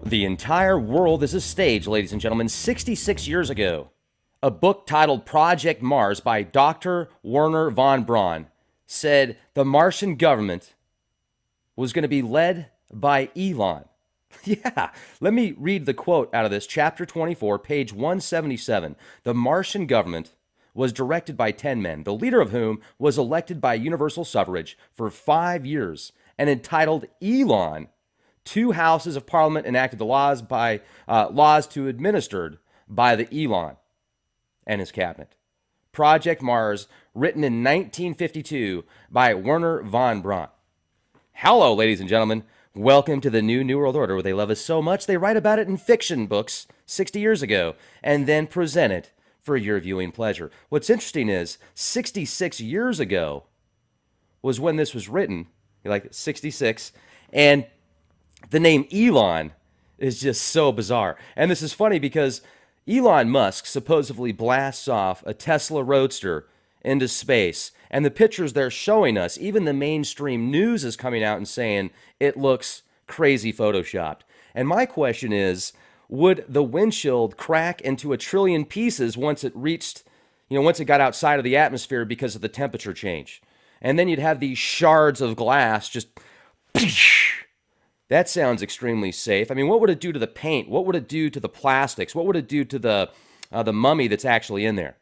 The entire world is a stage, ladies and gentlemen. 66 years ago, a book titled Project Mars by Dr. Wernher von Braun said the Martian government was going to be led by Elon. Yeah, let me read the quote out of this. Chapter 24, page 177. The Martian government was directed by 10 men, the leader of whom was elected by universal suffrage for 5 years and entitled Elon. 2 houses of parliament enacted the laws to administered by the Elon and his cabinet. Project Mars, written in 1952 by Wernher von Braun. Hello, ladies and gentlemen. Welcome to the New World Order, where they love us so much they write about it in fiction books 60 years ago and then present it for your viewing pleasure. What's interesting is 66 years ago was when this was written, like 66, and the name Elon is just so bizarre. And this is funny because Elon Musk supposedly blasts off a Tesla Roadster into space. And the pictures they're showing us, even the mainstream news is coming out and saying it looks crazy photoshopped. And my question is, would the windshield crack into a trillion pieces once it reached, once it got outside of the atmosphere because of the temperature change? And then you'd have these shards of glass just... That sounds extremely safe. I mean, what would it do to the paint? What would it do to the plastics? What would it do to the mummy that's actually in there?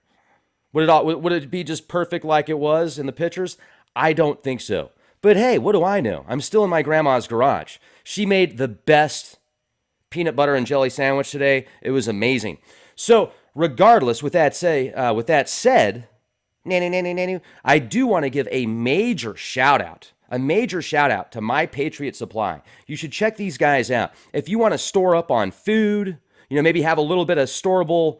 Would it be just perfect like it was in the pictures? I don't think so. But hey, what do I know? I'm still in my grandma's garage. She made the best peanut butter and jelly sandwich today. It was amazing. So, regardless, with that said, I do want to give a major shout out to My Patriot Supply. You should check these guys out. If you want to store up on food, maybe have a little bit of storable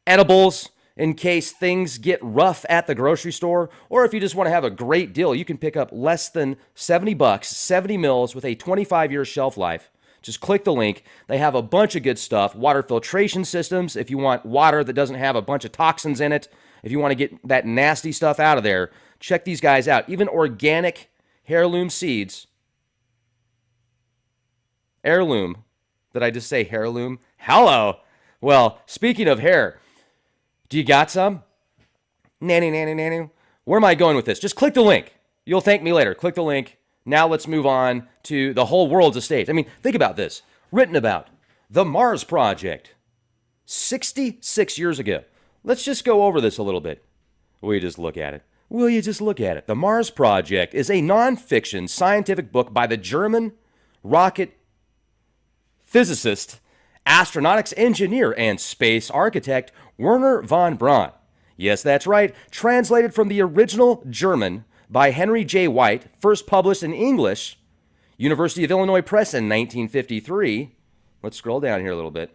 edibles in case things get rough at the grocery store, or if you just want to have a great deal, you can pick up less than $70, 70 mils with a 25-year shelf life. Just click the link. They have a bunch of good stuff. Water filtration systems, if you want water that doesn't have a bunch of toxins in it, if you want to get that nasty stuff out of there, check these guys out. Even organic heirloom seeds. Heirloom. Did I just say heirloom? Hello. Well, speaking of hair, do you got some? Nanny. Where am I going with this? Just click the link. You'll thank me later. Click the link. Now let's move on to the whole world's a stage. I mean, think about this. Written about the Mars Project 66 years ago. Let's just go over this a little bit. Will you just look at it? The Mars Project is a non-fiction scientific book by the German rocket physicist, astronautics engineer, and space architect Wernher von Braun. Yes, that's right. Translated from the original German by Henry J. White, first published in English, University of Illinois Press in 1953. Let's scroll down here a little bit.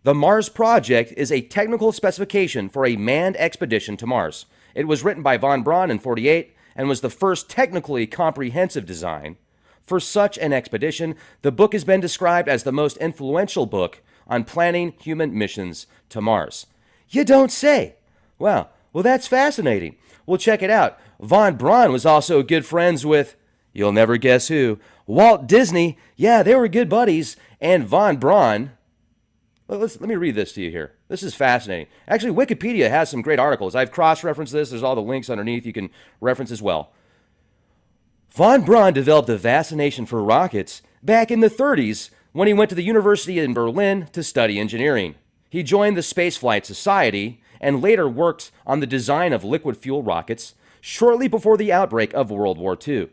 The Mars Project is a technical specification for a manned expedition to Mars. It was written by von Braun in 1948 and was the first technically comprehensive design for such an expedition. The book has been described as the most influential book on planning human missions to Mars. You don't say. Wow. Well, that's fascinating. Well, check it out. Von Braun was also good friends with, you'll never guess who, Walt Disney. Yeah, they were good buddies. And von Braun, let me read this to you here. This is fascinating. Actually, Wikipedia has some great articles. I've cross-referenced this. There's all the links underneath you can reference as well. Von Braun developed a fascination for rockets back in the 1930s when he went to the University in Berlin to study engineering. He joined the Spaceflight Society and later worked on the design of liquid fuel rockets shortly before the outbreak of World War II.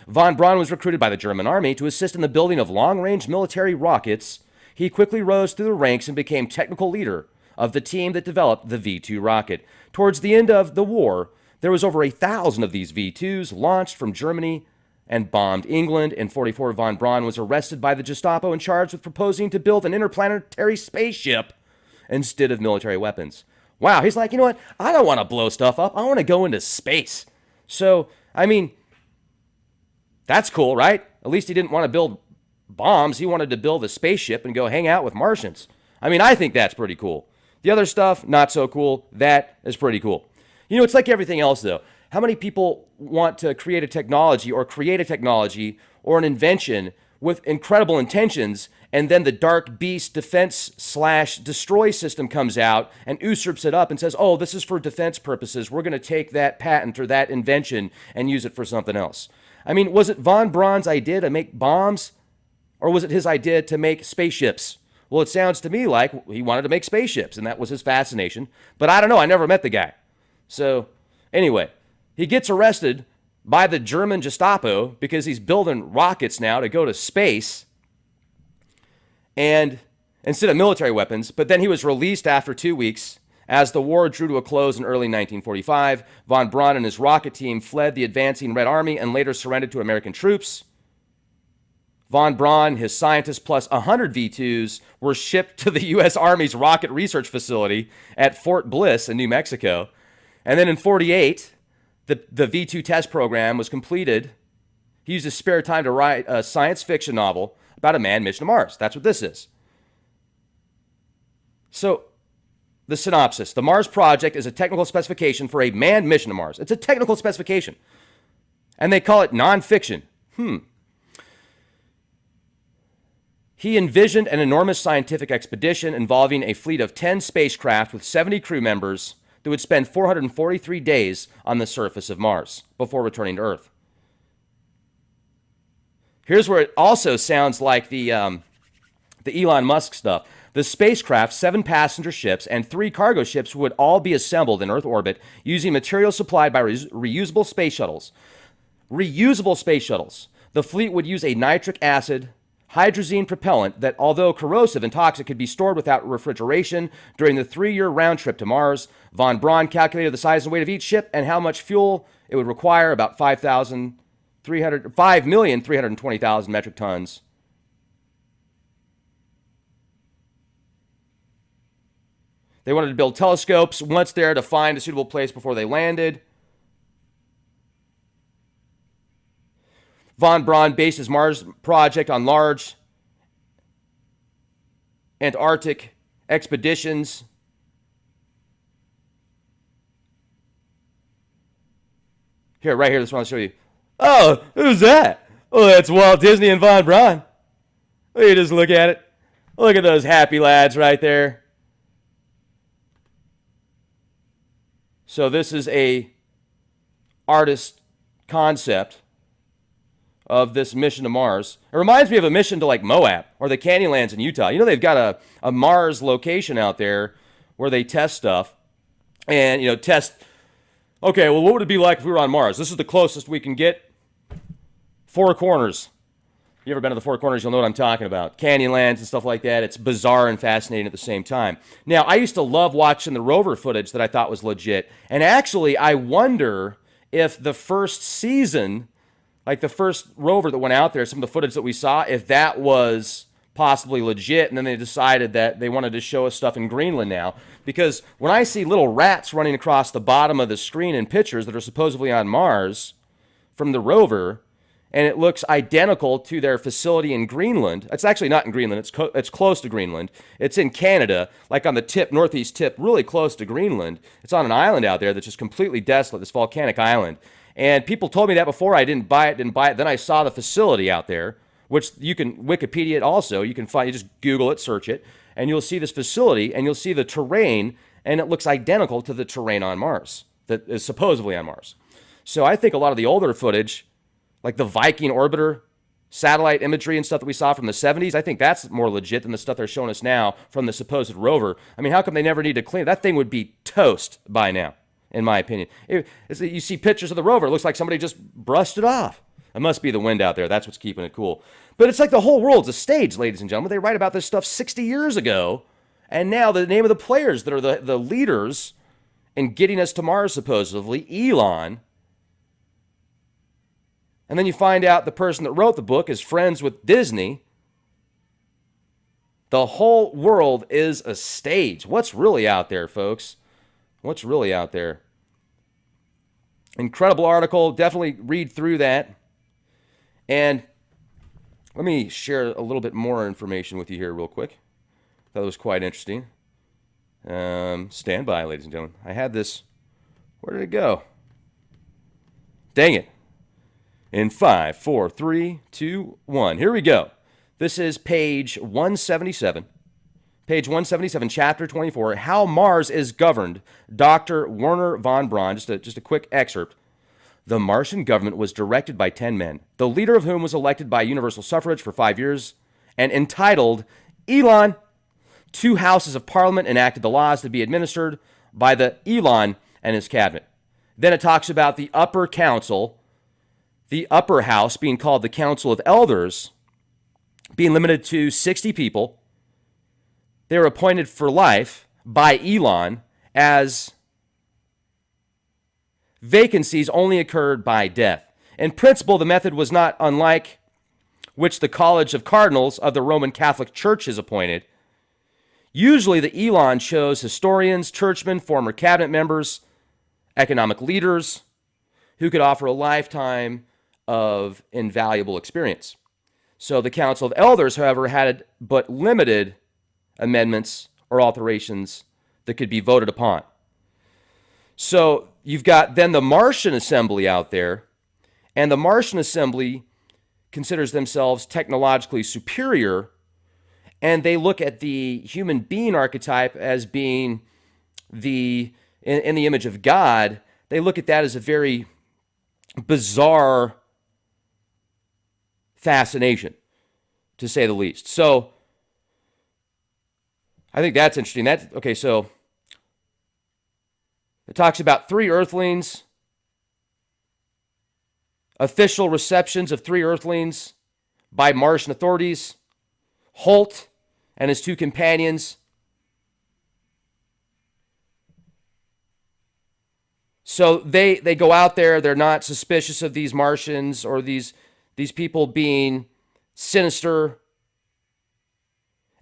Von Braun was recruited by the German army to assist in the building of long-range military rockets. He quickly rose through the ranks and became technical leader of the team that developed the V-2 rocket. Towards the end of the war, there was over 1,000 of these V-2s launched from Germany and bombed England. In 1944, von Braun was arrested by the Gestapo and charged with proposing to build an interplanetary spaceship instead of military weapons. Wow, he's like, you know what? I don't want to blow stuff up. I want to go into space. So, I mean, that's cool, right? At least he didn't want to build bombs. He wanted to build a spaceship and go hang out with Martians. I mean, I think that's pretty cool. The other stuff, not so cool. That is pretty cool. It's like everything else, though. How many people want to create a technology or an invention with incredible intentions, and then the Dark Beast defense/destroy system comes out and usurps it up and says, oh, this is for defense purposes. We're going to take that patent or that invention and use it for something else. I mean, was it von Braun's idea to make bombs, or was it his idea to make spaceships? Well, it sounds to me like he wanted to make spaceships, and that was his fascination. But I don't know. I never met the guy. So anyway, he gets arrested by the German Gestapo because he's building rockets now to go to space, and instead of military weapons. But then he was released after 2 weeks. As the war drew to a close in early 1945, von Braun and his rocket team fled the advancing Red Army and later surrendered to American troops. Von Braun, his scientists, plus 100 V-2s were shipped to the U.S. Army's rocket research facility at Fort Bliss in New Mexico. And then in 1948, the V-2 test program was completed. He used his spare time to write a science fiction novel about a manned mission to Mars. That's what this is. So, the synopsis. The Mars project is a technical specification for a manned mission to Mars. It's a technical specification. And they call it nonfiction. He envisioned an enormous scientific expedition involving a fleet of 10 spacecraft with 70 crew members that would spend 443 days on the surface of Mars before returning to Earth. Here's where it also sounds like the Elon Musk stuff. The spacecraft, 7 passenger ships, and 3 cargo ships would all be assembled in Earth orbit using materials supplied by reusable space shuttles. Reusable space shuttles. The fleet would use a nitric acid hydrazine propellant that, although corrosive and toxic, could be stored without refrigeration during the 3-year round trip to Mars. Von Braun calculated the size and weight of each ship and how much fuel it would require, about 5,320,000 metric tons. They wanted to build telescopes once there to find a suitable place before they landed. Von Braun based his Mars project on large Antarctic expeditions. Here, right here, this one I'll show you. Oh, who's that? Oh, that's Walt Disney and Von Braun. You just look at it. Look at those happy lads right there. So this is a artist concept of this mission to Mars. It reminds me of a mission to like Moab or the Canyonlands in Utah. You know, they've got a Mars location out there where they test stuff and, test, okay, well, what would it be like if we were on Mars? This is the closest we can get. 4 Corners. You ever been to the 4 Corners, you'll know what I'm talking about. Canyonlands and stuff like that. It's bizarre and fascinating at the same time. Now, I used to love watching the rover footage that I thought was legit. And actually, I wonder if the first season, like the first rover that went out there, some of the footage that we saw, if that was possibly legit. And then they decided that they wanted to show us stuff in Greenland now. Because when I see little rats running across the bottom of the screen in pictures that are supposedly on Mars from the rover, and it looks identical to their facility in Greenland. It's actually not in Greenland. It's close to Greenland. It's in Canada, like on the tip, northeast tip, really close to Greenland. It's on an island out there that's just completely desolate, this volcanic island. And people told me that before. I didn't buy it. Then I saw the facility out there, which you can Wikipedia it also. You can find, you just Google it, search it, and you'll see this facility, and you'll see the terrain, and it looks identical to the terrain on Mars, that is supposedly on Mars. So I think a lot of the older footage, like the Viking orbiter satellite imagery and stuff that we saw from the 70s, I think that's more legit than the stuff they're showing us now from the supposed rover. I mean, how come they never need to clean it? That thing would be toast by now, in my opinion. You see pictures of the rover, it looks like somebody just brushed it off. It must be the wind out there. That's what's keeping it cool. But it's like the whole world's a stage, ladies and gentlemen. They write about this stuff 60 years ago, and now the name of the players that are the leaders in getting us to Mars, supposedly, Elon. And then you find out the person that wrote the book is friends with Disney. The whole world is a stage. What's really out there, folks? What's really out there? Incredible article. Definitely read through that. And let me share a little bit more information with you here real quick. That was quite interesting. Stand by, ladies and gentlemen. I had this. Where did it go? Dang it. In 5, 4, 3, 2, 1. Here we go. This is page 177. Page 177, chapter 24, How Mars is Governed, Dr. Wernher von Braun. Just a quick excerpt. The Martian government was directed by 10 men, the leader of whom was elected by universal suffrage for 5 years and entitled Elon. 2 houses of parliament enacted the laws to be administered by the Elon and his cabinet. Then it talks about the upper council, the upper house being called the Council of Elders, being limited to 60 people. They were appointed for life by Elon, as vacancies only occurred by death. In principle, the method was not unlike which the College of Cardinals of the Roman Catholic Church is appointed. Usually, the Elon chose historians, churchmen, former cabinet members, economic leaders who could offer a lifetime of invaluable experience. So the Council of Elders, however, had but limited amendments or alterations that could be voted upon. So you've got then the Martian Assembly out there, and the Martian Assembly considers themselves technologically superior, and they look at the human being archetype as being in the image of God. They look at that as a very bizarre fascination, to say the least. So I think that's interesting. So it talks about 3 earthlings, official receptions of 3 earthlings by Martian authorities, Holt and his 2 companions. So they go out there. They're not suspicious of these Martians or these people being sinister.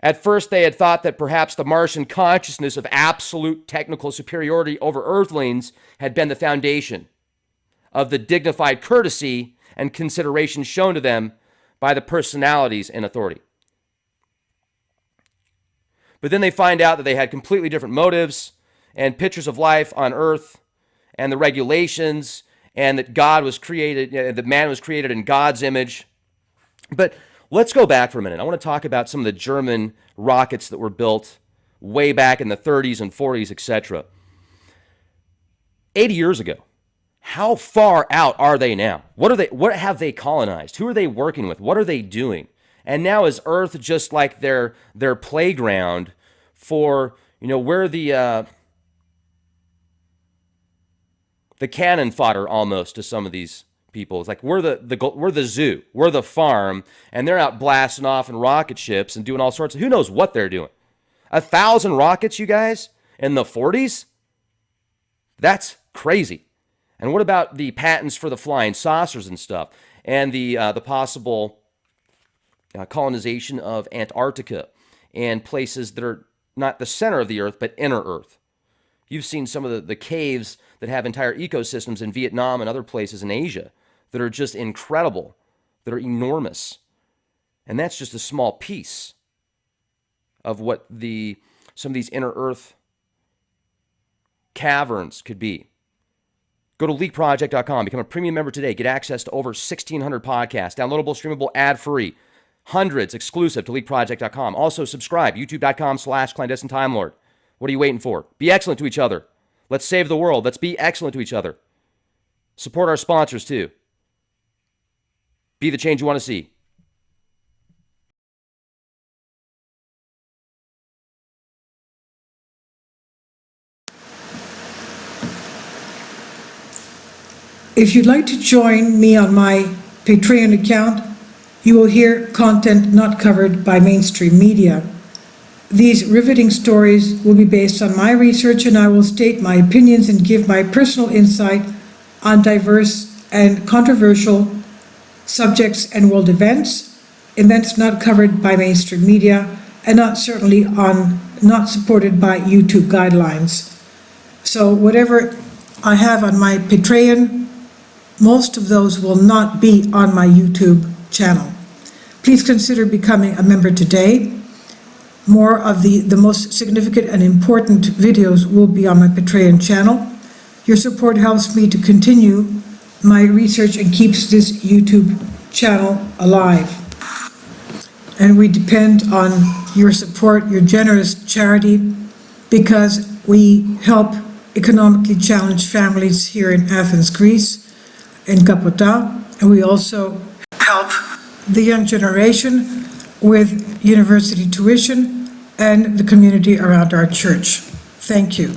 At first, they had thought that perhaps the Martian consciousness of absolute technical superiority over Earthlings had been the foundation of the dignified courtesy and consideration shown to them by the personalities in authority. But then they find out that they had completely different motives and pictures of life on Earth and the regulations, and that God was created, that man was created in God's image. But let's go back for a minute. I want to talk about some of the German rockets that were built way back in the 30s and 40s, etc. 80 years ago. How far out are they now? What have they colonized? Who are they working with? What are they doing? And now is Earth just like their playground for, where the cannon fodder almost to some of these people? It's like we're the zoo, we're the farm, and they're out blasting off in rocket ships and doing all sorts of, who knows what they're doing. 1,000 rockets, you guys, in the 40s? That's crazy. And what about the patents for the flying saucers and stuff, and the possible colonization of Antarctica and places that are not the center of the Earth, but inner Earth? You've seen some of the caves that have entire ecosystems in Vietnam and other places in Asia that are just incredible, that are enormous. And that's just a small piece of what some of these inner Earth caverns could be. Go to leakproject.com, become a premium member today, get access to over 1,600 podcasts, downloadable, streamable, ad-free, hundreds exclusive to leakproject.com. Also subscribe, youtube.com/clandestine Time Lord. What are you waiting for? Be excellent to each other. Let's save the world. Let's be excellent to each other. Support our sponsors too. Be the change you want to see. If you'd like to join me on my Patreon account, you will hear content not covered by mainstream media. These riveting stories will be based on my research, and I will state my opinions and give my personal insight on diverse and controversial subjects and world events not covered by mainstream media, and not supported by YouTube guidelines. So whatever I have on my Patreon, most of those will not be on my YouTube channel. Please consider becoming a member today. More of the most significant and important videos will be on my Patreon channel. Your support helps me to continue my research and keeps this YouTube channel alive. And we depend on your support, your generous charity, because we help economically challenged families here in Athens, Greece, in Kapota, and we also help the young generation with university tuition and the community around our church. Thank you.